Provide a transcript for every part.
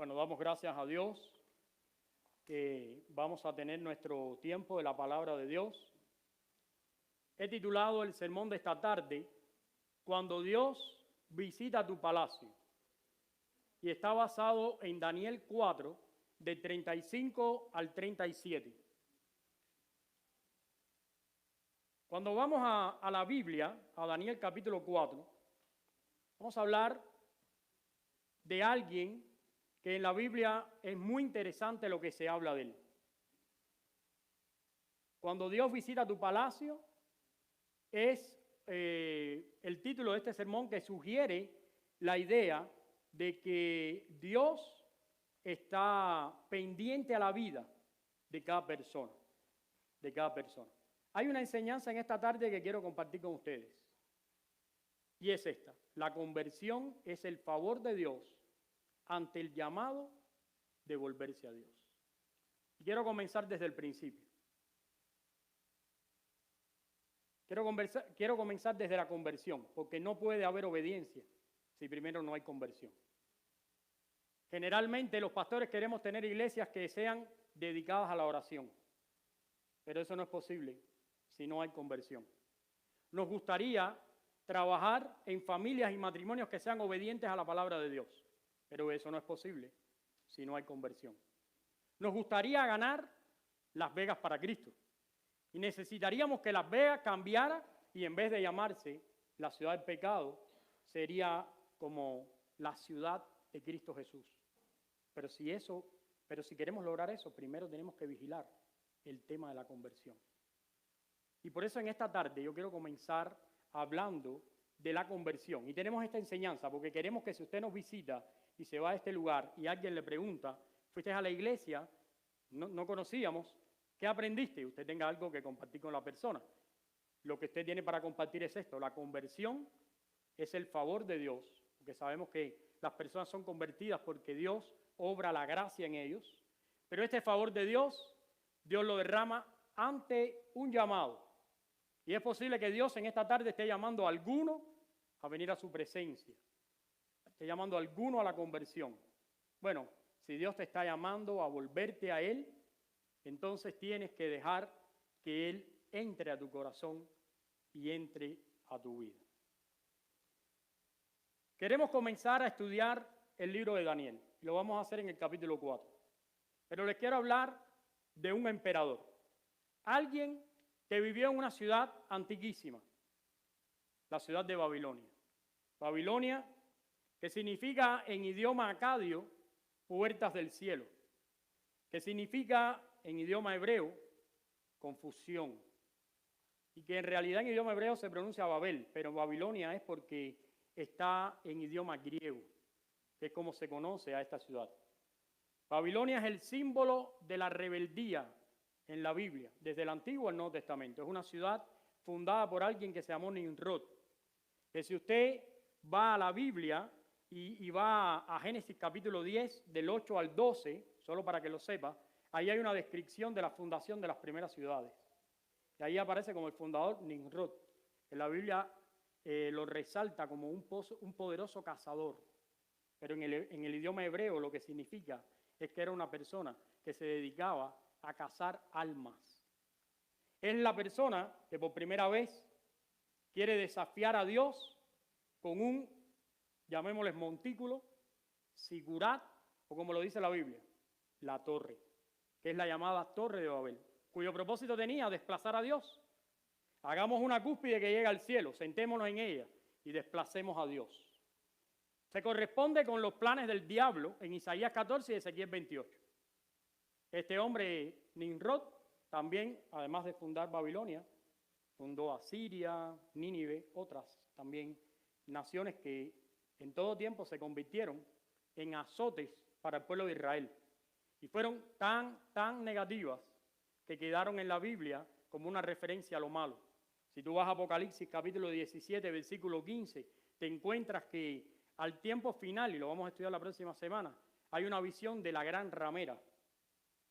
Bueno, damos gracias a Dios que vamos a tener nuestro tiempo de la palabra de Dios. He titulado el sermón de esta tarde, Cuando Dios visita tu palacio. Y está basado en Daniel 4, de 35 al 37. Cuando vamos a la Biblia, a Daniel capítulo 4, vamos a hablar de alguien que en la Biblia es muy interesante lo que se habla de él. Cuando Dios visita tu palacio, es el título de este sermón que sugiere la idea de que Dios está pendiente a la vida de cada persona, Hay una enseñanza en esta tarde que quiero compartir con ustedes, y es esta: la conversión es el favor de Dios ante el llamado de volverse a Dios. Y quiero comenzar desde el principio. Quiero comenzar desde la conversión, porque no puede haber obediencia si primero no hay conversión. Generalmente los pastores queremos tener iglesias que sean dedicadas a la oración, pero eso no es posible si no hay conversión. Nos gustaría trabajar en familias y matrimonios que sean obedientes a la palabra de Dios, pero eso no es posible si no hay conversión. Nos gustaría ganar Las Vegas para Cristo, y necesitaríamos que Las Vegas cambiara y en vez de llamarse la ciudad del pecado, sería como la ciudad de Cristo Jesús. Pero si queremos lograr eso, primero tenemos que vigilar el tema de la conversión. Y por eso en esta tarde yo quiero comenzar hablando de la conversión. Y tenemos esta enseñanza porque queremos que si usted nos visita y se va a este lugar y alguien le pregunta, ¿fuiste a la iglesia? No conocíamos. ¿Qué aprendiste? Y usted tenga algo que compartir con la persona. Lo que usted tiene para compartir es esto: la conversión es el favor de Dios, porque sabemos que las personas son convertidas porque Dios obra la gracia en ellos, pero este favor de Dios lo derrama ante un llamado. Y es posible que Dios en esta tarde esté llamando a alguno a venir a su presencia, esté llamando a alguno a la conversión. Bueno, si Dios te está llamando a volverte a Él, entonces tienes que dejar que Él entre a tu corazón y entre a tu vida. Queremos comenzar a estudiar el libro de Daniel. Lo vamos a hacer en el capítulo 4. Pero les quiero hablar de un emperador. Alguien que vivió en una ciudad antiquísima, la ciudad de Babilonia. Babilonia, que significa en idioma acadio, puertas del cielo, que significa en idioma hebreo, confusión, y que en realidad en idioma hebreo se pronuncia Babel, pero Babilonia es porque está en idioma griego, que es como se conoce a esta ciudad. Babilonia es el símbolo de la rebeldía en la Biblia, desde el Antiguo al Nuevo Testamento. Es una ciudad fundada por alguien que se llamó Nimrod, que si usted va a la Biblia y va a Génesis capítulo 10, del 8 al 12, solo para que lo sepa, ahí hay una descripción de la fundación de las primeras ciudades. Y ahí aparece como el fundador Nimrod. En la Biblia lo resalta como un poderoso cazador, pero en el idioma hebreo lo que significa es que era una persona que se dedicaba a cazar almas. Es la persona que por primera vez quiere desafiar a Dios con un, llamémosles montículo, sigurat, o como lo dice la Biblia, la torre, que es la llamada Torre de Babel, cuyo propósito tenía desplazar a Dios. Hagamos una cúspide que llegue al cielo, sentémonos en ella y desplacemos a Dios. Se corresponde con los planes del diablo en Isaías 14 y Ezequiel 28. Este hombre, Nimrod, también, además de fundar Babilonia, fundó Asiria, Nínive, otras también naciones que en todo tiempo se convirtieron en azotes para el pueblo de Israel. Y fueron tan negativas que quedaron en la Biblia como una referencia a lo malo. Si tú vas a Apocalipsis capítulo 17, versículo 15, te encuentras que al tiempo final, y lo vamos a estudiar la próxima semana, hay una visión de la gran ramera.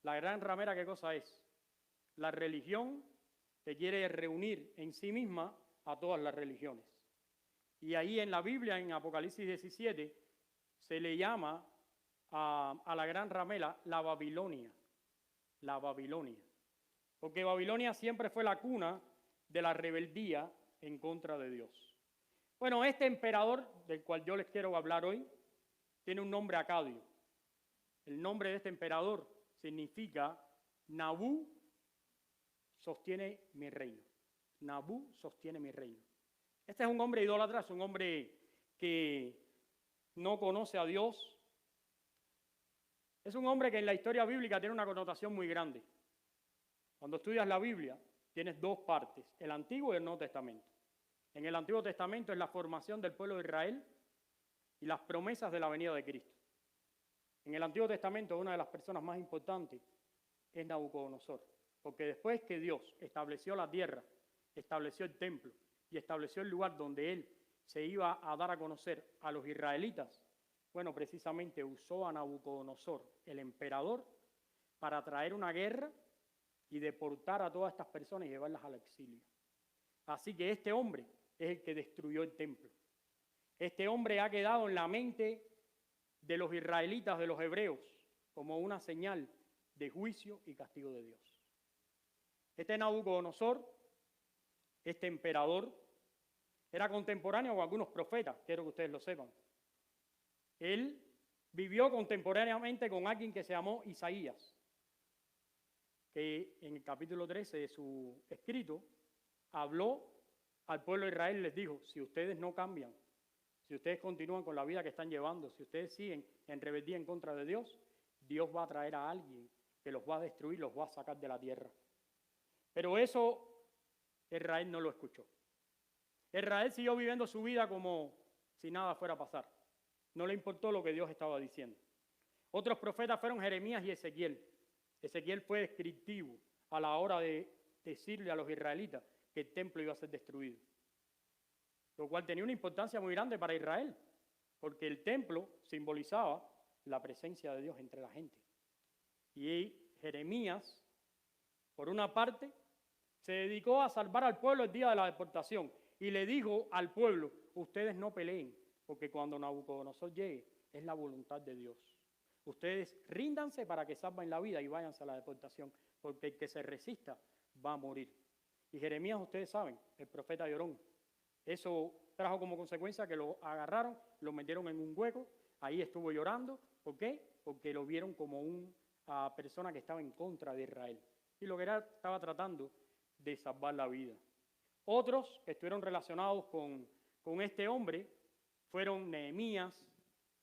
La gran ramera, ¿qué cosa es? La religión que quiere reunir en sí misma a todas las religiones. Y ahí en la Biblia, en Apocalipsis 17, se le llama a la gran ramera, la Babilonia. La Babilonia. Porque Babilonia siempre fue la cuna de la rebeldía en contra de Dios. Bueno, este emperador del cual yo les quiero hablar hoy tiene un nombre acadio. El nombre de este emperador significa Nabú sostiene mi reino. Nabú sostiene mi reino. Este es un hombre idólatra, es un hombre que no conoce a Dios. Es un hombre que en la historia bíblica tiene una connotación muy grande. Cuando estudias la Biblia, tienes dos partes, el Antiguo y el Nuevo Testamento. En el Antiguo Testamento es la formación del pueblo de Israel y las promesas de la venida de Cristo. En el Antiguo Testamento, una de las personas más importantes es Nabucodonosor, porque después que Dios estableció la tierra, estableció el templo y estableció el lugar donde Él se iba a dar a conocer a los israelitas, bueno, precisamente usó a Nabucodonosor, el emperador, para traer una guerra y deportar a todas estas personas y llevarlas al exilio. Así que este hombre es el que destruyó el templo. Este hombre ha quedado en la mente de los israelitas, de los hebreos, como una señal de juicio y castigo de Dios. Este Nabucodonosor, este emperador, era contemporáneo con algunos profetas, quiero que ustedes lo sepan. Él vivió contemporáneamente con alguien que se llamó Isaías, que en el capítulo 13 de su escrito habló al pueblo de Israel y les dijo, si ustedes no cambian, si ustedes continúan con la vida que están llevando, si ustedes siguen en rebeldía en contra de Dios, Dios va a traer a alguien que los va a destruir, los va a sacar de la tierra. Pero eso Israel no lo escuchó. Israel siguió viviendo su vida como si nada fuera a pasar. No le importó lo que Dios estaba diciendo. Otros profetas fueron Jeremías y Ezequiel. Ezequiel fue descriptivo a la hora de decirle a los israelitas que el templo iba a ser destruido. Lo cual tenía una importancia muy grande para Israel, porque el templo simbolizaba la presencia de Dios entre la gente. Y Jeremías, por una parte, se dedicó a salvar al pueblo el día de la deportación y le dijo al pueblo, ustedes no peleen, porque cuando Nabucodonosor llegue es la voluntad de Dios. Ustedes ríndanse para que salven la vida y váyanse a la deportación, porque el que se resista va a morir. Y Jeremías, ustedes saben, el profeta llorón. Eso trajo como consecuencia que lo agarraron, lo metieron en un hueco, ahí estuvo llorando. ¿Por qué? Porque lo vieron como una persona que estaba en contra de Israel. Y lo que estaba tratando de salvar la vida. Otros que estuvieron relacionados con este hombre fueron Nehemías,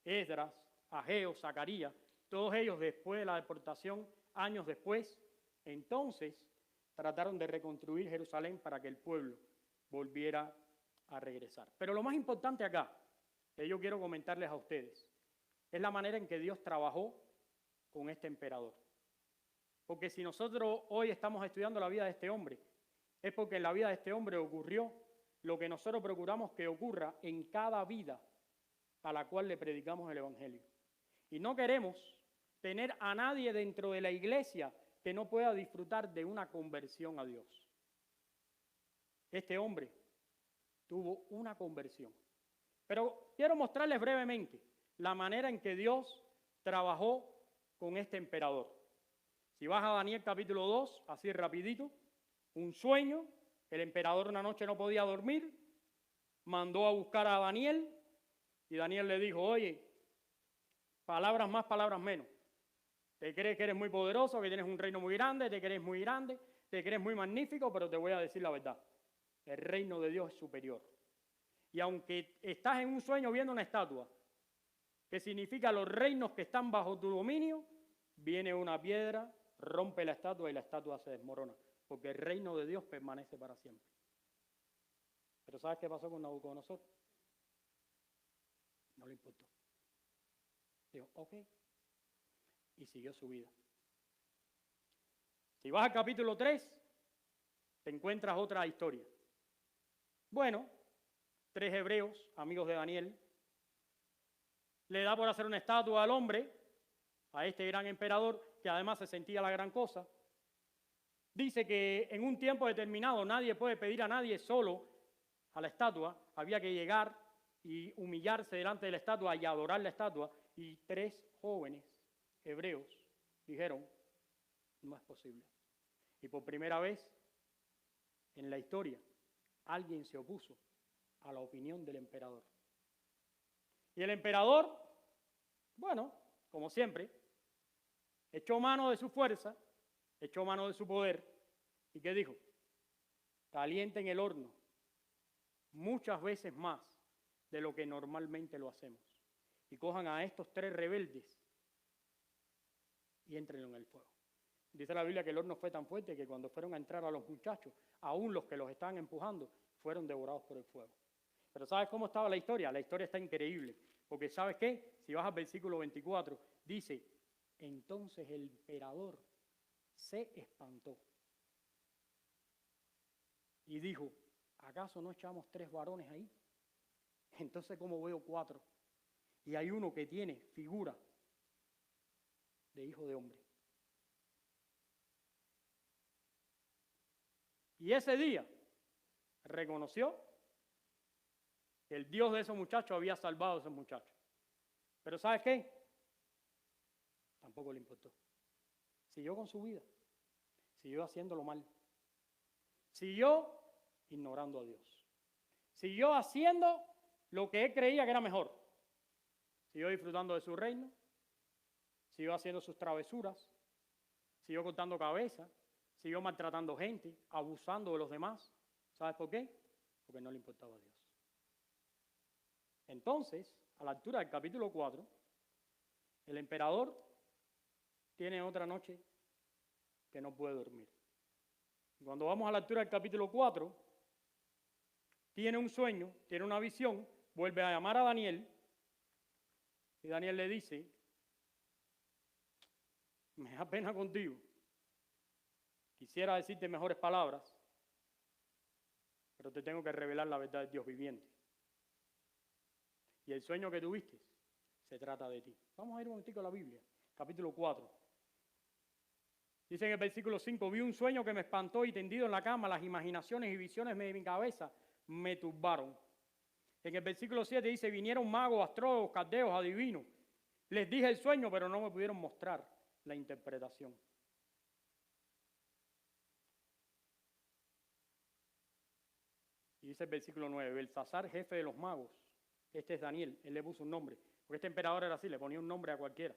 Esdras, Ageo, Zacarías, todos ellos después de la deportación, años después, entonces trataron de reconstruir Jerusalén para que el pueblo volviera a regresar. Pero lo más importante acá, que yo quiero comentarles a ustedes, es la manera en que Dios trabajó con este emperador. Porque si nosotros hoy estamos estudiando la vida de este hombre, es porque en la vida de este hombre ocurrió lo que nosotros procuramos que ocurra en cada vida a la cual le predicamos el Evangelio. Y no queremos tener a nadie dentro de la iglesia que no pueda disfrutar de una conversión a Dios. Este hombre tuvo una conversión. Pero quiero mostrarles brevemente la manera en que Dios trabajó con este emperador. Si vas a Daniel capítulo 2, así rapidito, un sueño, el emperador una noche no podía dormir, mandó a buscar a Daniel y Daniel le dijo, oye, palabras más, palabras menos. Te crees que eres muy poderoso, que tienes un reino muy grande, te crees muy grande, te crees muy magnífico, pero te voy a decir la verdad. El reino de Dios es superior. Y aunque estás en un sueño viendo una estatua, que significa los reinos que están bajo tu dominio, viene una piedra, rompe la estatua y la estatua se desmorona, porque el reino de Dios permanece para siempre. Pero ¿sabes qué pasó con Nabucodonosor? No le importó. Dijo, ok, y siguió su vida. Si vas al capítulo 3, te encuentras otra historia. Bueno, 3 hebreos, amigos de Daniel, le da por hacer una estatua al hombre, a este gran emperador, que además se sentía la gran cosa. Dice que en un tiempo determinado nadie puede pedir a nadie solo a la estatua, había que llegar y humillarse delante de la estatua y adorar la estatua, Y 3 jóvenes hebreos dijeron, no es posible. Y por primera vez en la historia, alguien se opuso a la opinión del emperador. Y el emperador, bueno, como siempre, echó mano de su fuerza, echó mano de su poder. ¿Y qué dijo? Calienten el horno muchas veces más de lo que normalmente lo hacemos. Y cojan a estos 3 rebeldes y éntrenlo en el fuego. Dice la Biblia que el horno fue tan fuerte que cuando fueron a entrar a los muchachos, aún los que los estaban empujando, fueron devorados por el fuego. Pero ¿sabes cómo estaba la historia? La historia está increíble. Porque ¿sabes qué? Si vas al versículo 24, dice, entonces el emperador se espantó y dijo, ¿acaso no echamos 3 varones ahí? Entonces, ¿cómo veo 4? Y hay uno que tiene figura de hijo de hombre. Y ese día reconoció que el Dios de esos muchachos había salvado a esos muchachos. Pero ¿sabes qué? Tampoco le importó. Siguió con su vida. Siguió haciéndolo mal. Siguió ignorando a Dios. Siguió haciendo lo que él creía que era mejor. Siguió disfrutando de su reino. Siguió haciendo sus travesuras. Siguió cortando cabeza. Siguió maltratando gente, abusando de los demás. ¿Sabes por qué? Porque no le importaba a Dios. Entonces, a la altura del capítulo 4, el emperador tiene otra noche que no puede dormir. Y cuando vamos a la altura del capítulo 4, tiene un sueño, tiene una visión, vuelve a llamar a Daniel y Daniel le dice, me da pena contigo, quisiera decirte mejores palabras, pero te tengo que revelar la verdad de Dios viviente. Y el sueño que tuviste se trata de ti. Vamos a ir un momentico a la Biblia, capítulo 4. Dice en el versículo 5, vi un sueño que me espantó y tendido en la cama, las imaginaciones y visiones de mi cabeza me turbaron. En el versículo 7 dice, vinieron magos, astrólogos, caldeos, adivinos. Les dije el sueño, pero no me pudieron mostrar la interpretación. Y dice el versículo 9, Belsasar, jefe de los magos, este es Daniel, él le puso un nombre, porque este emperador era así, le ponía un nombre a cualquiera.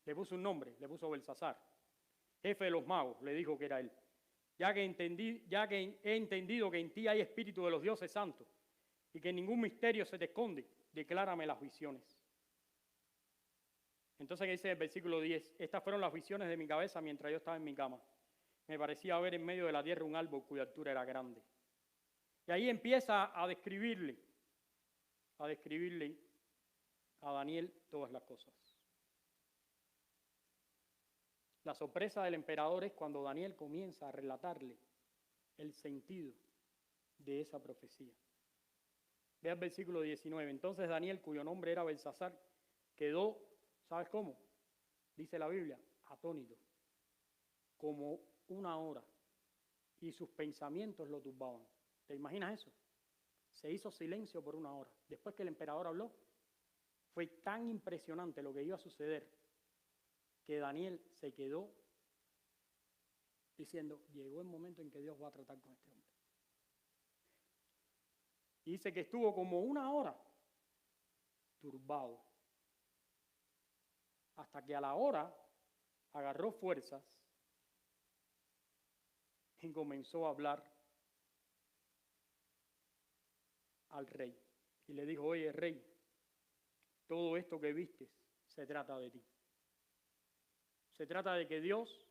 Le puso un nombre, le puso Belsasar. Jefe de los magos, le dijo que era él. Ya que he entendido que en ti hay espíritu de los dioses santos y que ningún misterio se te esconde, declárame las visiones. Entonces dice en el versículo 10, estas fueron las visiones de mi cabeza mientras yo estaba en mi cama. Me parecía ver en medio de la tierra un árbol cuya altura era grande. Y ahí empieza a describirle a Daniel todas las cosas. La sorpresa del emperador es cuando Daniel comienza a relatarle el sentido de esa profecía. Ve al versículo 19. Entonces Daniel, cuyo nombre era Belsasar, quedó, ¿sabes cómo? Dice la Biblia, atónito, como una hora, y sus pensamientos lo turbaban. ¿Te imaginas eso? Se hizo silencio por una hora. Después que el emperador habló, fue tan impresionante lo que iba a suceder que Daniel se quedó diciendo, llegó el momento en que Dios va a tratar con este hombre. Y dice que estuvo como una hora turbado, hasta que a la hora agarró fuerzas y comenzó a hablar al rey. Y le dijo, oye, rey, todo esto que vistes se trata de ti. Se trata de que Dios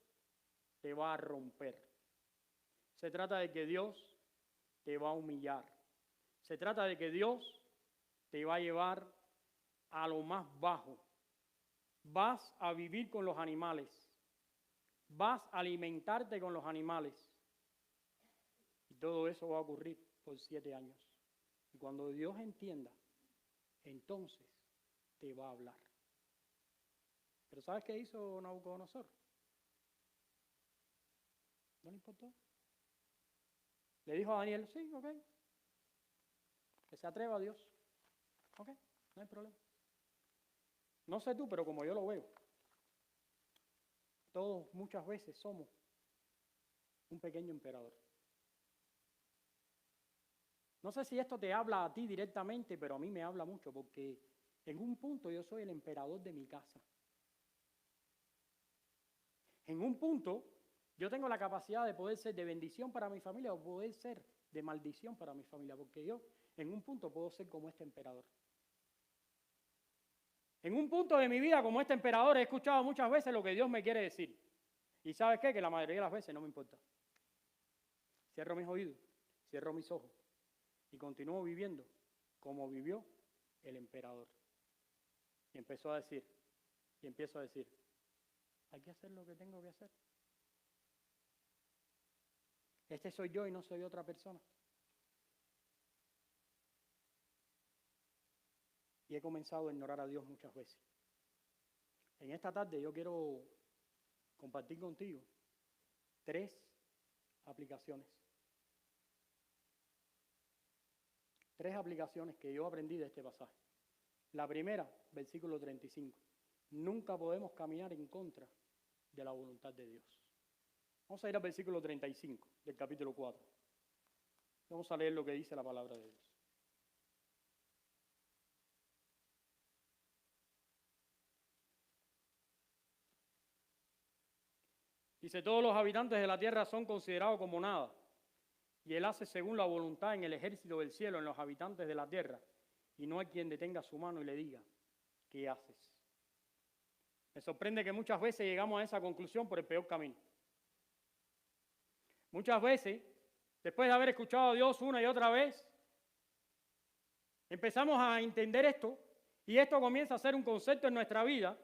te va a romper. Se trata de que Dios te va a humillar. Se trata de que Dios te va a llevar a lo más bajo. Vas a vivir con los animales. Vas a alimentarte con los animales. Y todo eso va a ocurrir por 7 años. Y cuando Dios entienda, entonces te va a hablar. Pero ¿sabes qué hizo Nabucodonosor? ¿No le importó? Le dijo a Daniel, sí, ok. Que se atreva a Dios. Ok, no hay problema. No sé tú, pero como yo lo veo, todos muchas veces somos un pequeño emperador. No sé si esto te habla a ti directamente, pero a mí me habla mucho, porque en un punto yo soy el emperador de mi casa. En un punto yo tengo la capacidad de poder ser de bendición para mi familia o poder ser de maldición para mi familia, porque yo en un punto puedo ser como este emperador. En un punto de mi vida como este emperador he escuchado muchas veces lo que Dios me quiere decir. ¿Y sabes qué? Que la mayoría de las veces no me importa. Cierro mis oídos, cierro mis ojos y continúo viviendo como vivió el emperador. Y empiezo a decir, hay que hacer lo que tengo que hacer. Este soy yo y no soy otra persona. Y he comenzado a ignorar a Dios muchas veces. En esta tarde yo quiero compartir contigo 3 aplicaciones. 3 aplicaciones que yo aprendí de este pasaje. La primera, versículo 35. Nunca podemos caminar en contra de la voluntad de Dios. Vamos a ir al versículo 35 del capítulo 4. Vamos a leer lo que dice la palabra de Dios. Dice, todos los habitantes de la tierra son considerados como nada, y Él hace según la voluntad en el ejército del cielo, en los habitantes de la tierra, y no hay quien detenga su mano y le diga, ¿qué haces? Me sorprende que muchas veces llegamos a esa conclusión por el peor camino. Muchas veces, después de haber escuchado a Dios una y otra vez, empezamos a entender esto, y esto comienza a ser un concepto en nuestra vida,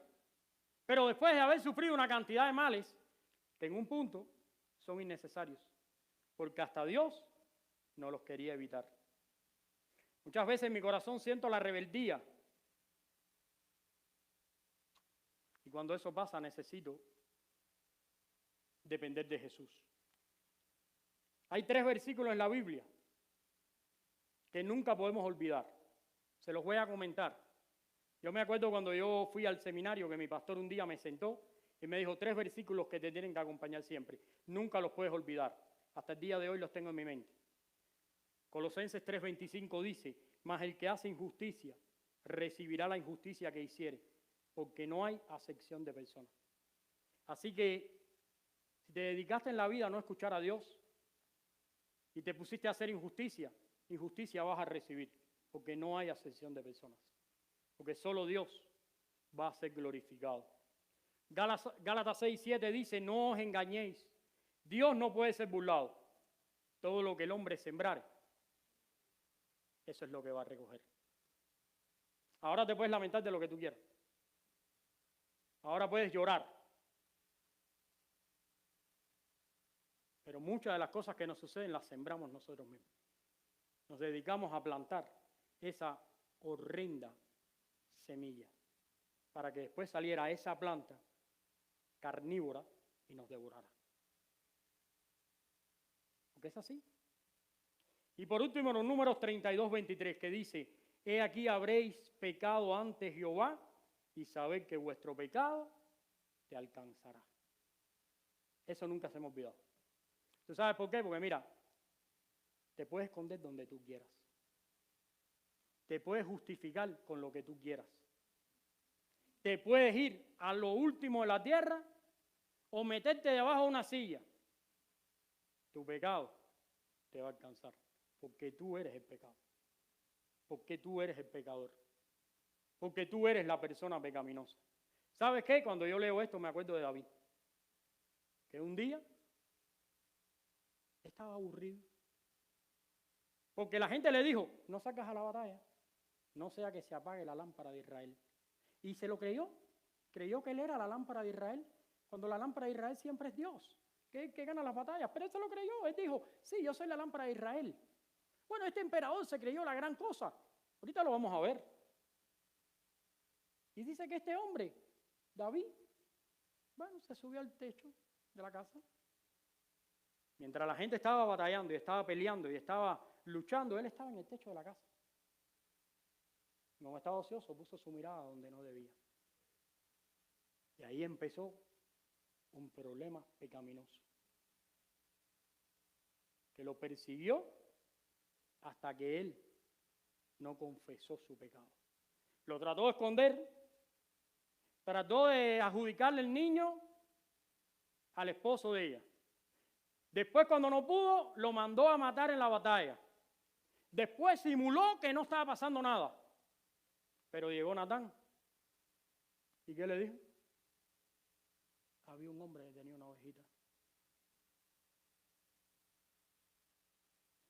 pero después de haber sufrido una cantidad de males, que en un punto son innecesarios, porque hasta Dios no los quería evitar. Muchas veces en mi corazón siento la rebeldía, y cuando eso pasa necesito depender de Jesús. Hay 3 versículos en la Biblia que nunca podemos olvidar. Se los voy a comentar. Yo me acuerdo cuando yo fui al seminario que mi pastor un día me sentó y me dijo 3 versículos que te tienen que acompañar siempre. Nunca los puedes olvidar. Hasta el día de hoy los tengo en mi mente. Colosenses 3:25 dice, mas el que hace injusticia recibirá la injusticia que hiciere, porque no hay acepción de personas. Así que si te dedicaste en la vida a no escuchar a Dios y te pusiste a hacer injusticia, injusticia vas a recibir, porque no hay acepción de personas, porque solo Dios va a ser glorificado. Gálatas 6:7 dice, no os engañéis, Dios no puede ser burlado. Todo lo que el hombre sembrare, eso es lo que va a recoger. Ahora te puedes lamentar de lo que tú quieras. Ahora puedes llorar. Pero muchas de las cosas que nos suceden las sembramos nosotros mismos. Nos dedicamos a plantar esa horrenda semilla para que después saliera esa planta carnívora y nos devorara. Porque es así. Y por último, los números 32:23, que dice, he aquí habréis pecado ante Jehová y sabed que vuestro pecado te alcanzará. Eso nunca se me ha olvidado. ¿Tú sabes por qué? Porque mira, te puedes esconder donde tú quieras. Te puedes justificar con lo que tú quieras. Te puedes ir a lo último de la tierra o meterte debajo de una silla. Tu pecado te va a alcanzar, porque tú eres el pecado. Porque tú eres el pecador. Porque tú eres la persona pecaminosa. ¿Sabes qué? Cuando yo leo esto me acuerdo de David. Que un día estaba aburrido. Porque la gente le dijo, no sacas a la batalla, no sea que se apague la lámpara de Israel. Y se lo creyó. Creyó que él era la lámpara de Israel, cuando la lámpara de Israel siempre es Dios, que gana las batallas. Pero él se lo creyó. Él dijo, sí, yo soy la lámpara de Israel. Bueno, este emperador se creyó la gran cosa. Ahorita lo vamos a ver. Y dice que este hombre, David, bueno, se subió al techo de la casa. Mientras la gente estaba batallando y estaba peleando y estaba luchando, él estaba en el techo de la casa. Como estaba ocioso, puso su mirada donde no debía. Y ahí empezó un problema pecaminoso que lo persiguió hasta que él no confesó su pecado. Lo trató de esconder, trató de adjudicarle el niño al esposo de ella. Después, cuando no pudo, lo mandó a matar en la batalla. Después simuló que no estaba pasando nada. Pero llegó Natán. ¿Y qué le dijo? Había un hombre que tenía una ovejita.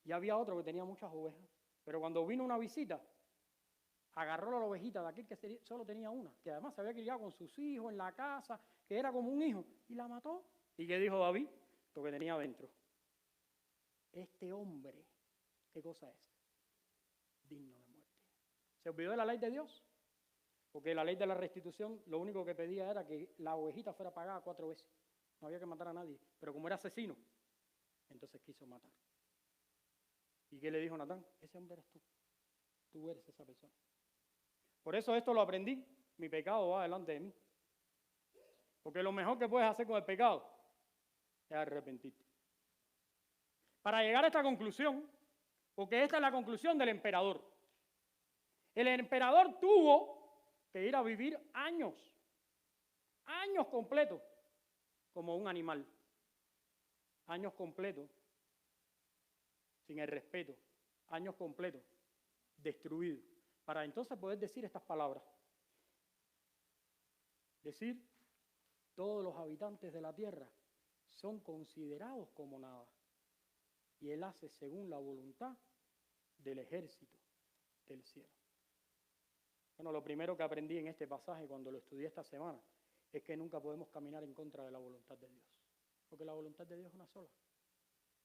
Y había otro que tenía muchas ovejas. Pero cuando vino una visita, agarró la ovejita de aquel que solo tenía una, que además se había criado con sus hijos en la casa, que era como un hijo, y la mató. ¿Y qué dijo David? Lo que tenía adentro. Este hombre, ¿qué cosa es? Digno de muerte. ¿Se olvidó de la ley de Dios? Porque la ley de la restitución lo único que pedía era que la ovejita fuera pagada 4 veces. No había que matar a nadie. Pero como era asesino, entonces quiso matar. ¿Y qué le dijo Natán? Ese hombre eres tú. Tú eres esa persona. Por eso esto lo aprendí. Mi pecado va delante de mí. Porque lo mejor que puedes hacer con el pecado es arrepentirte. Para llegar a esta conclusión, porque esta es la conclusión del emperador. El emperador tuvo que ir a vivir años completos, como un animal. Años completos, sin el respeto. Años completos, destruido. Para entonces poder decir estas palabras. Decir, todos los habitantes de la tierra son considerados como nada. Y él hace según la voluntad del ejército del cielo. Bueno, lo primero que aprendí en este pasaje cuando lo estudié esta semana es que nunca podemos caminar en contra de la voluntad de Dios. Porque la voluntad de Dios es una sola.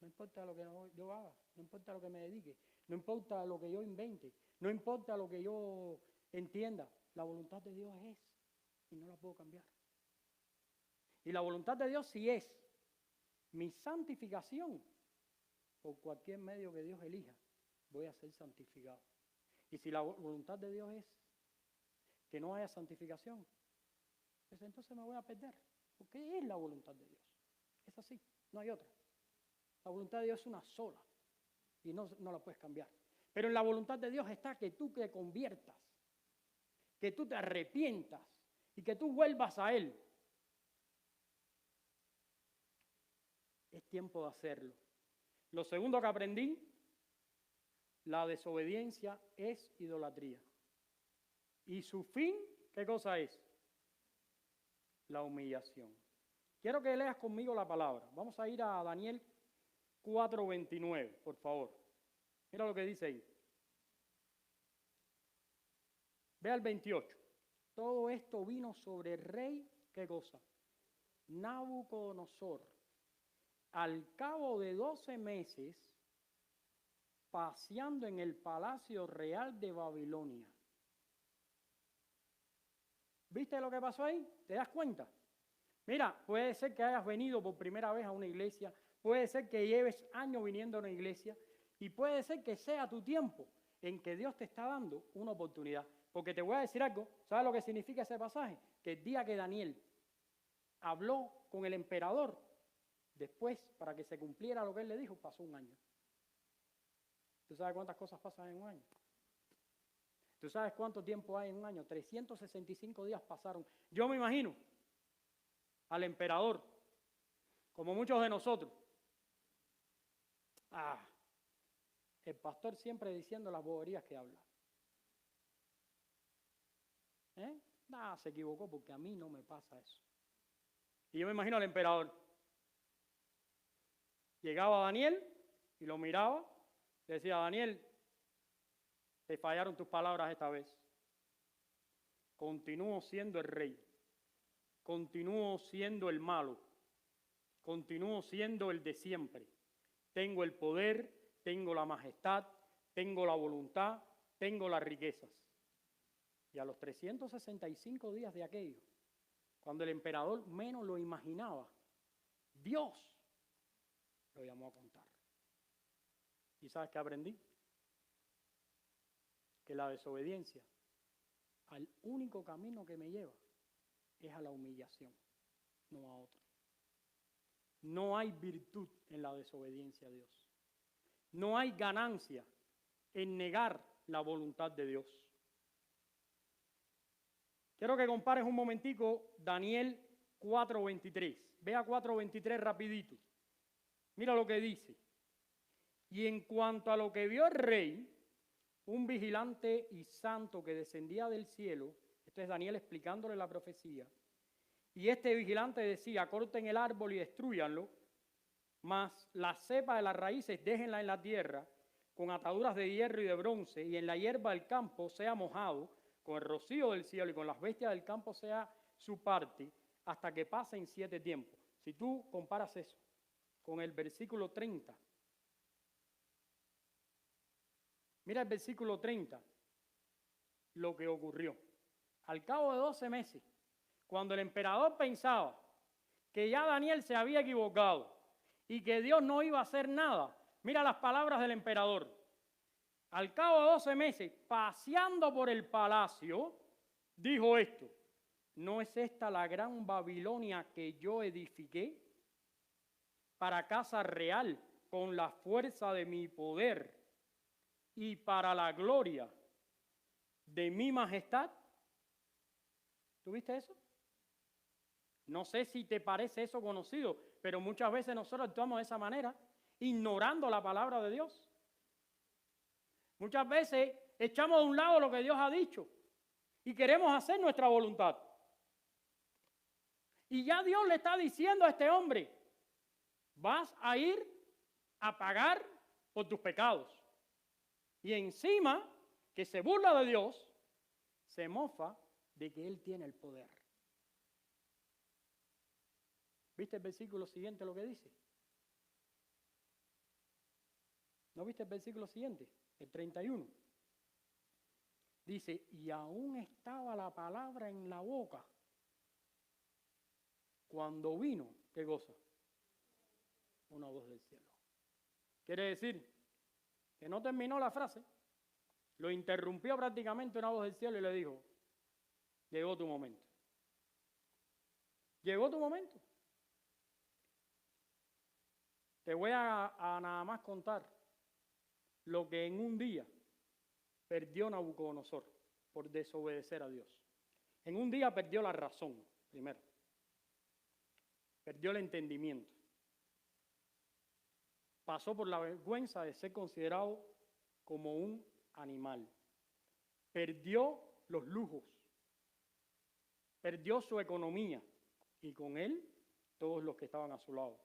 No importa lo que yo haga, no importa lo que me dedique, no importa lo que yo invente, no importa lo que yo entienda, la voluntad de Dios es y no la puedo cambiar. Y la voluntad de Dios sí es mi santificación. Por cualquier medio que Dios elija, voy a ser santificado. Y si la voluntad de Dios es que no haya santificación, pues entonces me voy a perder. Porque es la voluntad de Dios. Es así, no hay otra. La voluntad de Dios es una sola y no la puedes cambiar. Pero en la voluntad de Dios está que tú te conviertas, que tú te arrepientas y que tú vuelvas a Él. Es tiempo de hacerlo. Lo segundo que aprendí, la desobediencia es idolatría. Y su fin, ¿qué cosa es? La humillación. Quiero que leas conmigo la palabra. Vamos a ir a Daniel 4:29, por favor. Mira lo que dice ahí. Ve al 28. Todo esto vino sobre el rey, ¿qué cosa? Nabucodonosor. Al cabo de 12 meses, paseando en el palacio real de Babilonia. ¿Viste lo que pasó ahí? ¿Te das cuenta? Mira, puede ser que hayas venido por primera vez a una iglesia, puede ser que lleves años viniendo a una iglesia y puede ser que sea tu tiempo en que Dios te está dando una oportunidad. Porque te voy a decir algo, ¿sabes lo que significa ese pasaje? Que el día que Daniel habló con el emperador, después, para que se cumpliera lo que él le dijo, pasó un año. ¿Tú sabes cuántas cosas pasan en un año? ¿Tú sabes cuánto tiempo hay en un año? 365 días pasaron. Yo me imagino al emperador, como muchos de nosotros. El pastor siempre diciendo las boberías que habla. Se equivocó porque a mí no me pasa eso. Y yo me imagino al emperador. Llegaba Daniel y lo miraba, le decía, Daniel, te fallaron tus palabras esta vez. Continúo siendo el rey. Continúo siendo el malo. Continúo siendo el de siempre. Tengo el poder, tengo la majestad, tengo la voluntad, tengo las riquezas. Y a los 365 días de aquello, cuando el emperador menos lo imaginaba, Dios lo llamó a contar. ¿Y sabes qué aprendí? Que la desobediencia al único camino que me lleva es a la humillación, no a otra. No hay virtud en la desobediencia a Dios. No hay ganancia en negar la voluntad de Dios. Quiero que compares un momentico Daniel 4:23. Vea 4:23 rapidito. Mira lo que dice. Y en cuanto a lo que vio el rey, un vigilante y santo que descendía del cielo, esto es Daniel explicándole la profecía, y este vigilante decía, corten el árbol y destrúyanlo, mas la cepa de las raíces déjenla en la tierra, con ataduras de hierro y de bronce, y en la hierba del campo sea mojado, con el rocío del cielo y con las bestias del campo sea su parte, hasta que pasen 7 tiempos. Si tú comparas eso con el versículo 30, mira el versículo 30, lo que ocurrió. Al cabo de 12 meses, cuando el emperador pensaba que ya Daniel se había equivocado y que Dios no iba a hacer nada, mira las palabras del emperador. Al cabo de 12 meses, paseando por el palacio, dijo esto: ¿no es esta la gran Babilonia que yo edifiqué para casa real con la fuerza de mi poder y para la gloria de mi majestad? ¿Tuviste eso? No sé si te parece eso conocido, pero muchas veces nosotros actuamos de esa manera, ignorando la palabra de Dios. Muchas veces echamos de un lado lo que Dios ha dicho y queremos hacer nuestra voluntad. Y ya Dios le está diciendo a este hombre, vas a ir a pagar por tus pecados. Y encima, que se burla de Dios, se mofa de que Él tiene el poder. ¿Viste el versículo siguiente lo que dice? ¿No viste el versículo siguiente? El 31. Dice, y aún estaba la palabra en la boca cuando vino, ¿qué cosa? Una voz del cielo. Quiere decir que no terminó la frase, lo interrumpió prácticamente una voz del cielo y le dijo, llegó tu momento. Llegó tu momento. Te voy a nada más contar lo que en un día perdió Nabucodonosor por desobedecer a Dios. En un día perdió la razón, primero. Perdió el entendimiento. Pasó por la vergüenza de ser considerado como un animal. Perdió los lujos. Perdió su economía y con él todos los que estaban a su lado.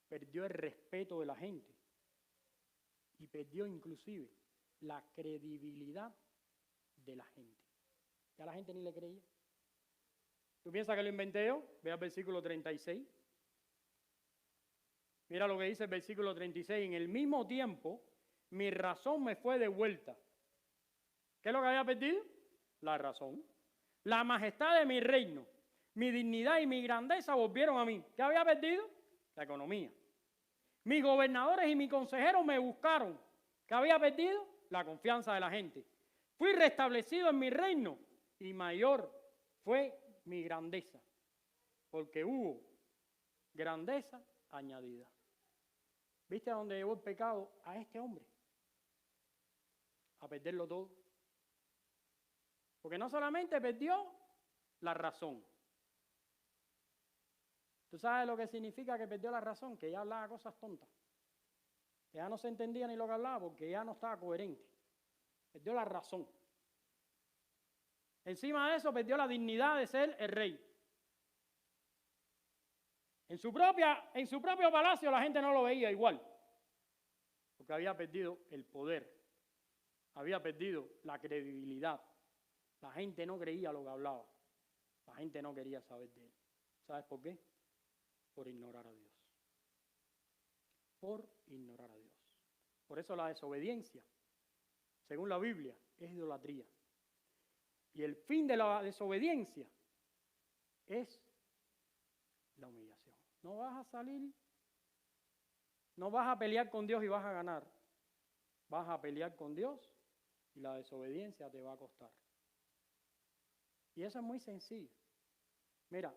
Perdió el respeto de la gente y perdió inclusive la credibilidad de la gente. Ya la gente ni le creía. ¿Tú piensas que lo inventé yo? Ve al versículo 36. Mira lo que dice el versículo 36. En el mismo tiempo, mi razón me fue devuelta. ¿Qué es lo que había perdido? La razón. La majestad de mi reino, mi dignidad y mi grandeza volvieron a mí. ¿Qué había perdido? La economía. Mis gobernadores y mis consejeros me buscaron. ¿Qué había perdido? La confianza de la gente. Fui restablecido en mi reino y mayor fue mi grandeza, porque hubo grandeza añadida. ¿Viste a dónde llevó el pecado a este hombre? A perderlo todo. Porque no solamente perdió la razón. ¿Tú sabes lo que significa que perdió la razón? Que ya hablaba cosas tontas. Que ya no se entendía ni lo que hablaba porque ya no estaba coherente. Perdió la razón. Encima de eso perdió la dignidad de ser el rey. En su propio palacio la gente no lo veía igual. Porque había perdido el poder. Había perdido la credibilidad. La gente no creía lo que hablaba. La gente no quería saber de él. ¿Sabes por qué? Por ignorar a Dios. Por ignorar a Dios. Por eso la desobediencia, según la Biblia, es idolatría. Y el fin de la desobediencia es la humillación. No vas a salir, no vas a pelear con Dios y vas a ganar. Vas a pelear con Dios y la desobediencia te va a costar. Y eso es muy sencillo. Mira,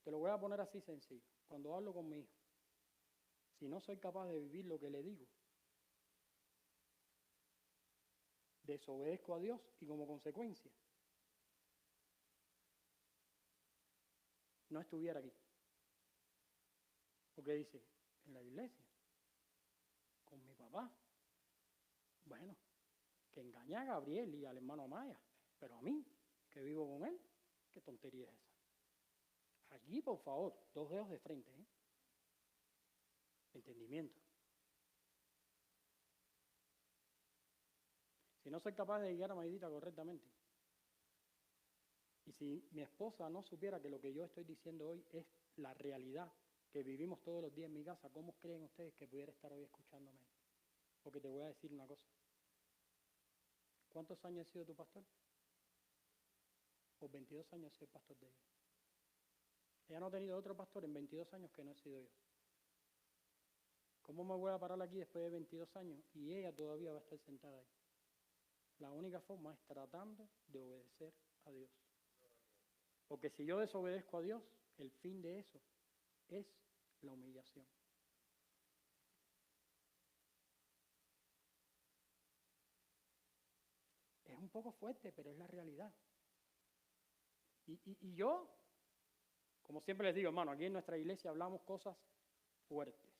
te lo voy a poner así sencillo. Cuando hablo con mi hijo, si no soy capaz de vivir lo que le digo, desobedezco a Dios y como consecuencia no estuviera aquí. Porque dice, en la iglesia, con mi papá, bueno, que engaña a Gabriel y al hermano Amaya, pero a mí, que vivo con él, ¿qué tontería es esa? Aquí, por favor, 2 dedos de frente, ¿eh? Entendimiento. Si no soy capaz de guiar a Maidita correctamente, y si mi esposa no supiera que lo que yo estoy diciendo hoy es la realidad que vivimos todos los días en mi casa, ¿cómo creen ustedes que pudiera estar hoy escuchándome? Porque te voy a decir una cosa. ¿Cuántos años he sido tu pastor? Por 22 años soy pastor de ella. Ella no ha tenido otro pastor en 22 años que no he sido yo. ¿Cómo me voy a parar aquí después de 22 años y ella todavía va a estar sentada ahí? La única forma es tratando de obedecer a Dios. Porque si yo desobedezco a Dios, el fin de eso es la humillación. Es un poco fuerte, pero es la realidad. Y yo, como siempre les digo, hermano, aquí en nuestra iglesia hablamos cosas fuertes.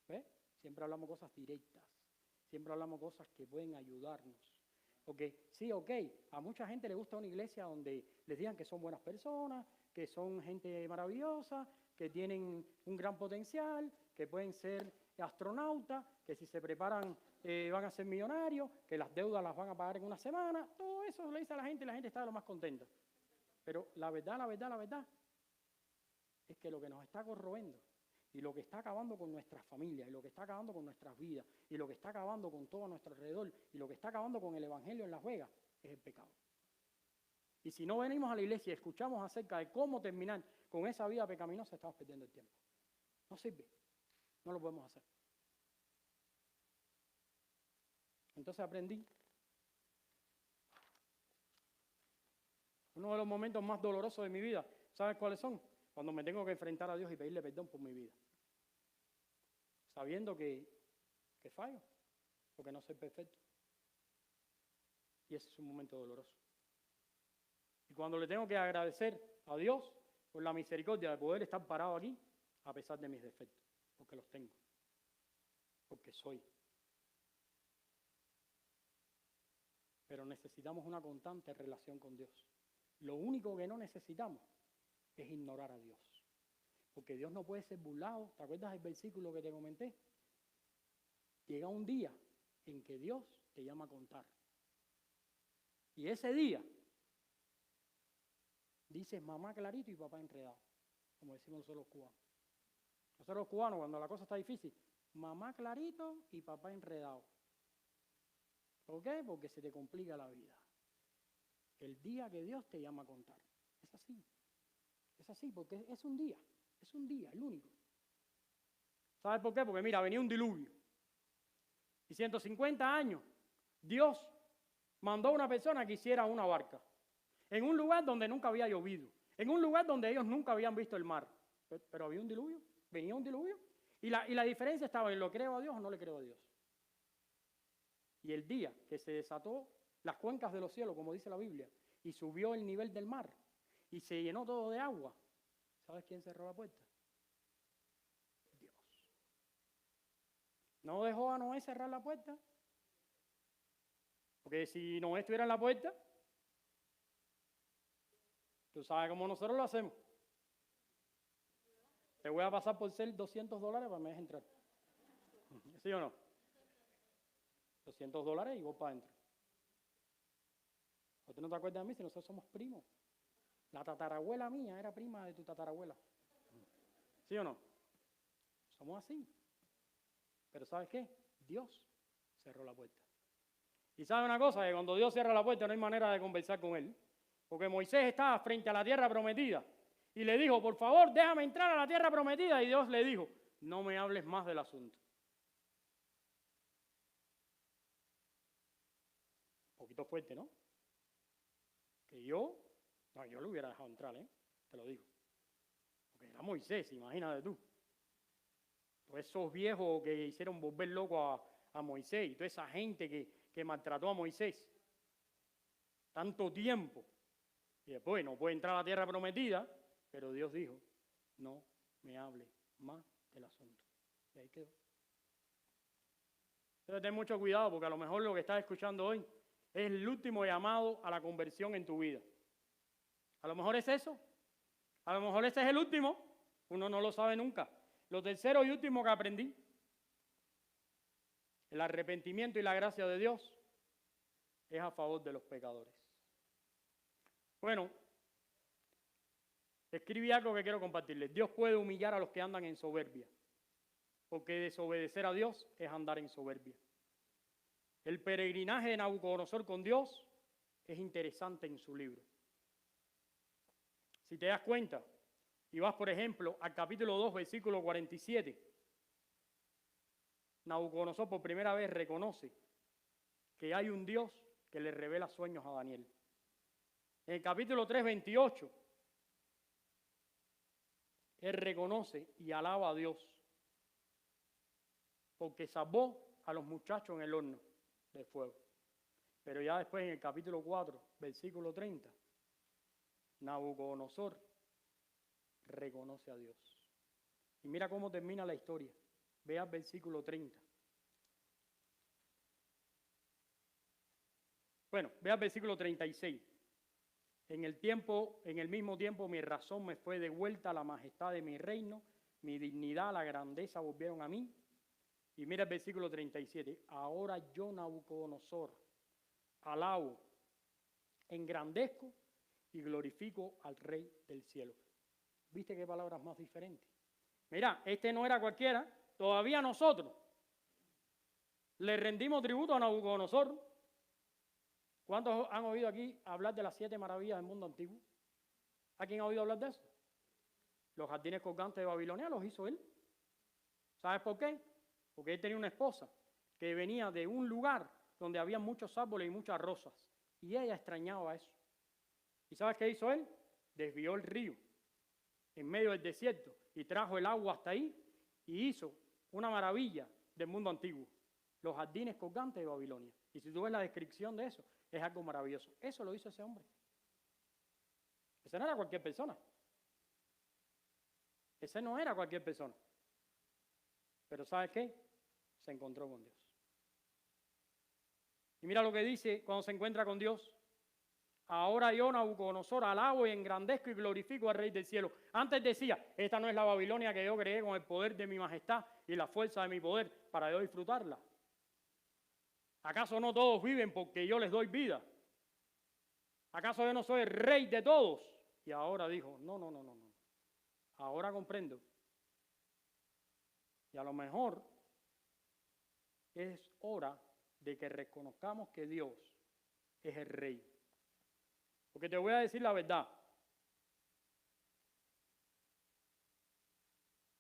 ¿Ves? Siempre hablamos cosas directas. Siempre hablamos cosas que pueden ayudarnos. Porque sí, ok, a mucha gente le gusta una iglesia donde les digan que son buenas personas, que son gente maravillosa, que tienen un gran potencial, que pueden ser astronautas, que si se preparan van a ser millonarios, que las deudas las van a pagar en una semana. Todo eso le dice a la gente y la gente está de lo más contenta. Pero la verdad es que lo que nos está corroendo y lo que está acabando con nuestras familias, y lo que está acabando con nuestras vidas, y lo que está acabando con todo a nuestro alrededor, y lo que está acabando con el evangelio en Las Vegas, es el pecado. Y si no venimos a la iglesia y escuchamos acerca de cómo terminar con esa vida pecaminosa, estamos perdiendo el tiempo. No sirve, no lo podemos hacer. Entonces aprendí. Uno de los momentos más dolorosos de mi vida, ¿sabes cuáles son? Cuando me tengo que enfrentar a Dios y pedirle perdón por mi vida. Sabiendo que fallo, porque no soy perfecto. Y ese es un momento doloroso. Y cuando le tengo que agradecer a Dios por la misericordia de poder estar parado aquí, a pesar de mis defectos, porque los tengo, porque soy. Pero necesitamos una constante relación con Dios. Lo único que no necesitamos es ignorar a Dios. Porque Dios no puede ser burlado. ¿Te acuerdas del versículo que te comenté? Llega un día en que Dios te llama a contar. Y ese día dices mamá clarito y papá enredado, como decimos nosotros los cubanos. Nosotros los cubanos, cuando la cosa está difícil, mamá clarito y papá enredado. ¿Por qué? Porque se te complica la vida. El día que Dios te llama a contar. Es así. Es así, porque es un día, el único. ¿Sabes por qué? Porque mira, venía un diluvio. Y 150 años, Dios mandó a una persona que hiciera una barca. En un lugar donde nunca había llovido. En un lugar donde ellos nunca habían visto el mar. Pero había un diluvio, venía un diluvio. Y la diferencia estaba en lo creo a Dios o no le creo a Dios. Y el día que se desató las cuencas de los cielos, como dice la Biblia, y subió el nivel del mar, y se llenó todo de agua, ¿sabes quién cerró la puerta? Dios. ¿No dejó a Noé cerrar la puerta? Porque si Noé estuviera en la puerta, tú sabes cómo nosotros lo hacemos. Te voy a pasar por ser $200 para que me dejes entrar. ¿Sí o no? $200 y vos para adentro. ¿Usted no te acuerdas de mí si nosotros somos primos? La tatarabuela mía era prima de tu tatarabuela. ¿Sí o no? Somos así. Pero ¿sabes qué? Dios cerró la puerta. Y ¿sabe una cosa? Que cuando Dios cierra la puerta no hay manera de conversar con él. Porque Moisés estaba frente a la tierra prometida y le dijo, por favor, déjame entrar a la tierra prometida. Y Dios le dijo, no me hables más del asunto. Un poquito fuerte, ¿no? Que yo lo hubiera dejado entrar, te lo digo. porque era Moisés, imagínate tú. Todos esos viejos que hicieron volver loco a Moisés y toda esa gente que maltrató a Moisés tanto tiempo. Y después no puede entrar a la tierra prometida, pero Dios dijo, no me hable más del asunto. Y ahí quedó. Entonces ten mucho cuidado porque a lo mejor lo que estás escuchando hoy es el último llamado a la conversión en tu vida. A lo mejor es eso. A lo mejor ese es el último. Uno no lo sabe nunca. Lo tercero y último que aprendí, el arrepentimiento y la gracia de Dios es a favor de los pecadores. Bueno, escribí algo que quiero compartirles. Dios puede humillar a los que andan en soberbia, porque desobedecer a Dios es andar en soberbia. El peregrinaje de Nabucodonosor con Dios es interesante en su libro. Si te das cuenta, y vas, por ejemplo, al capítulo 2, versículo 47, Nabucodonosor por primera vez reconoce que hay un Dios que le revela sueños a Daniel. En el capítulo 3, 28, él reconoce y alaba a Dios porque salvó a los muchachos en el horno de fuego. Pero ya después en el capítulo 4, versículo 30, Nabucodonosor reconoce a Dios. Y mira cómo termina la historia. Ve al versículo 30. Bueno, ve al versículo 36. En el mismo tiempo mi razón me fue devuelta, la majestad de mi reino, mi dignidad, la grandeza volvieron a mí. Y mira el versículo 37. Ahora yo, Nabucodonosor, alabo, engrandezco y glorifico al Rey del cielo. ¿Viste qué palabras más diferentes? Mira, este no era cualquiera. Todavía nosotros le rendimos tributo a Nabucodonosor. ¿Cuántos han oído aquí hablar de las 7 maravillas del mundo antiguo? ¿A quién ha oído hablar de eso? Los jardines colgantes de Babilonia los hizo él. ¿Sabes por qué? Porque él tenía una esposa que venía de un lugar donde había muchos árboles y muchas rosas. Y ella extrañaba eso. ¿Y sabes qué hizo él? Desvió el río en medio del desierto y trajo el agua hasta ahí y hizo una maravilla del mundo antiguo. Los jardines colgantes de Babilonia. Y si tú ves la descripción de eso, es algo maravilloso. Eso lo hizo ese hombre. Ese no era cualquier persona. Ese no era cualquier persona. Pero ¿sabes qué? Se encontró con Dios. Y mira lo que dice cuando se encuentra con Dios. Ahora yo, Nabucodonosor, alabo y engrandezco y glorifico al Rey del cielo. Antes decía, esta no es la Babilonia que yo creé con el poder de mi majestad y la fuerza de mi poder para yo disfrutarla. ¿Acaso no todos viven porque yo les doy vida? ¿Acaso yo no soy el rey de todos? Y ahora dijo, no. Ahora comprendo. Y a lo mejor es hora de que reconozcamos que Dios es el rey. Porque te voy a decir la verdad.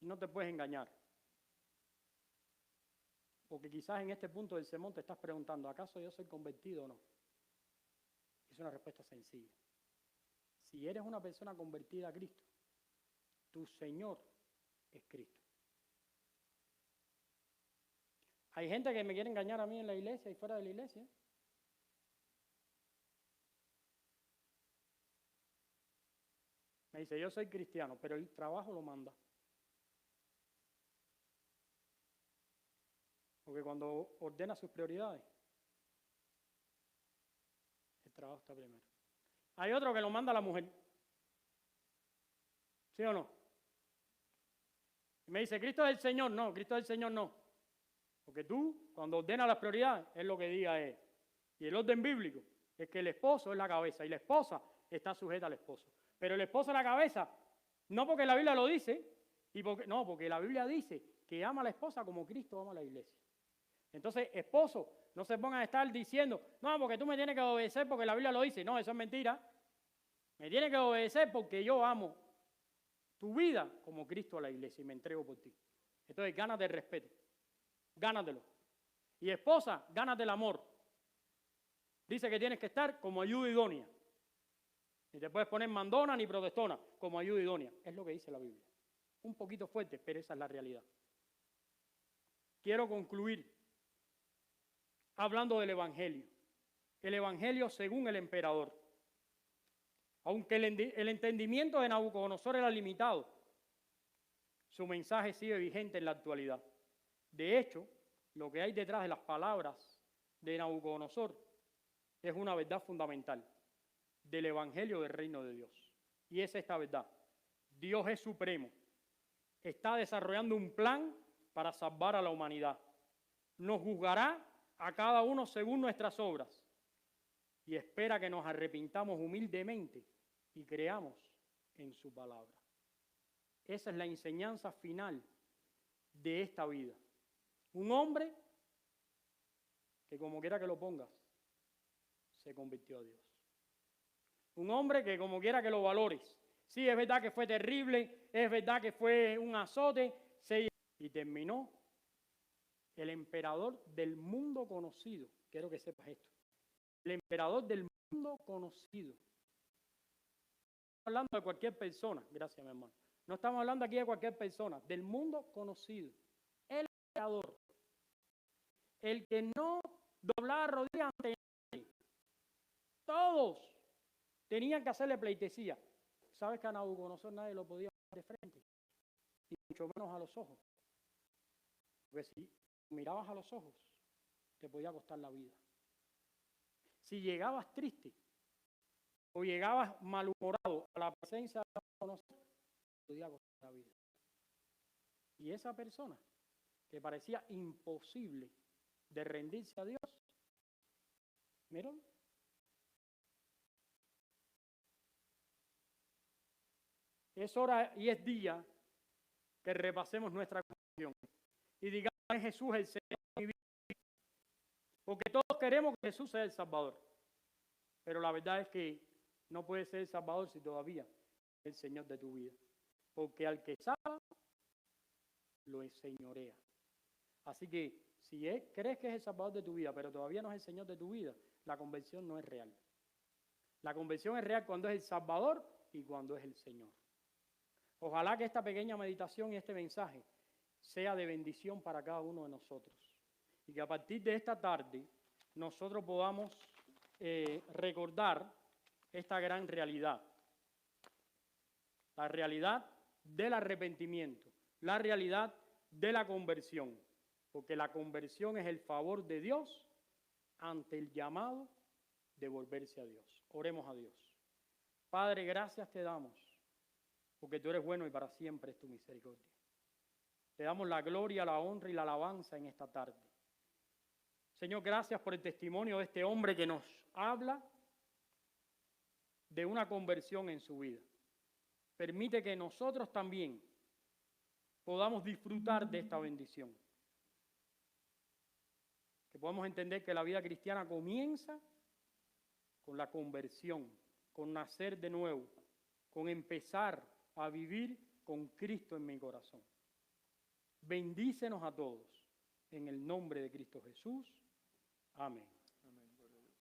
No te puedes engañar. Porque quizás en este punto del sermón te estás preguntando, ¿acaso yo soy convertido o no? Es una respuesta sencilla. Si eres una persona convertida a Cristo, tu Señor es Cristo. Hay gente que me quiere engañar a mí en la iglesia y fuera de la iglesia. Me dice, yo soy cristiano, pero el trabajo lo manda. Porque cuando ordena sus prioridades, el trabajo está primero. Hay otro que lo manda la mujer. ¿Sí o no? Y me dice, ¿Cristo es el Señor? No, Cristo es el Señor no. Porque tú, cuando ordenas las prioridades, es lo que diga él. Y el orden bíblico es que el esposo es la cabeza y la esposa está sujeta al esposo. Pero el esposo es la cabeza, no porque la Biblia lo dice, porque la Biblia dice que ama a la esposa como Cristo ama a la iglesia. Entonces, esposo, no se pongan a estar diciendo, no, porque tú me tienes que obedecer porque la Biblia lo dice. No, eso es mentira. Me tienes que obedecer porque yo amo tu vida como Cristo a la iglesia y me entrego por ti. Entonces, gánate el respeto. Gánatelo. Y esposa, gánate el amor. Dice que tienes que estar como ayuda idónea. Ni te puedes poner mandona ni protestona, como ayuda idónea. Es lo que dice la Biblia. un poquito fuerte, pero esa es la realidad. Quiero concluir hablando del Evangelio. El Evangelio según el emperador. Aunque el entendimiento de Nabucodonosor era limitado, su mensaje sigue vigente en la actualidad. De hecho, lo que hay detrás de las palabras de Nabucodonosor es una verdad fundamental del Evangelio del Reino de Dios. Y es esta verdad. Dios es supremo. Está desarrollando un plan para salvar a la humanidad. Nos juzgará a cada uno según nuestras obras y espera que nos arrepintamos humildemente y creamos en su palabra. Esa es la enseñanza final de esta vida. Un hombre que, como quiera que lo pongas, se convirtió a Dios. Un hombre que, como quiera que lo valores, sí, es verdad que fue terrible, es verdad que fue un azote, y terminó el emperador del mundo conocido. Quiero que sepas esto. El emperador del mundo conocido. No estamos hablando de cualquier persona, gracias mi hermano. No estamos hablando aquí de cualquier persona, del mundo conocido. El emperador. El que no doblaba rodillas ante nadie. Todos tenían que hacerle pleitesía. ¿Sabes que a Nabucodonosor nadie lo podía ver de frente? Y mucho menos a los ojos. Porque si mirabas a los ojos, te podía costar la vida. Si llegabas triste o llegabas malhumorado a la presencia de Nabucodonosor, te podía costar la vida. Y esa persona que parecía imposible de rendirse a Dios, ¿vieron? Es hora y es día que repasemos nuestra condición y digamos que Jesús el Señor de mi vida, porque todos queremos que Jesús sea el Salvador, pero la verdad es que no puede ser el Salvador si todavía es el Señor de tu vida, porque al que salva lo enseñorea. Así que si crees que es el Salvador de tu vida, pero todavía no es el Señor de tu vida, la conversión no es real. La conversión es real cuando es el Salvador y cuando es el Señor. Ojalá que esta pequeña meditación y este mensaje sea de bendición para cada uno de nosotros. Y que a partir de esta tarde nosotros podamos recordar esta gran realidad. La realidad del arrepentimiento, la realidad de la conversión. Porque la conversión es el favor de Dios ante el llamado de volverse a Dios. Oremos a Dios. Padre, gracias te damos, porque tú eres bueno y para siempre es tu misericordia. Te damos la gloria, la honra y la alabanza en esta tarde. Señor, gracias por el testimonio de este hombre que nos habla de una conversión en su vida. Permite que nosotros también podamos disfrutar de esta bendición. Que podamos entender que la vida cristiana comienza con la conversión, con nacer de nuevo, con empezar a vivir con Cristo en mi corazón. Bendícenos a todos, en el nombre de Cristo Jesús. Amén.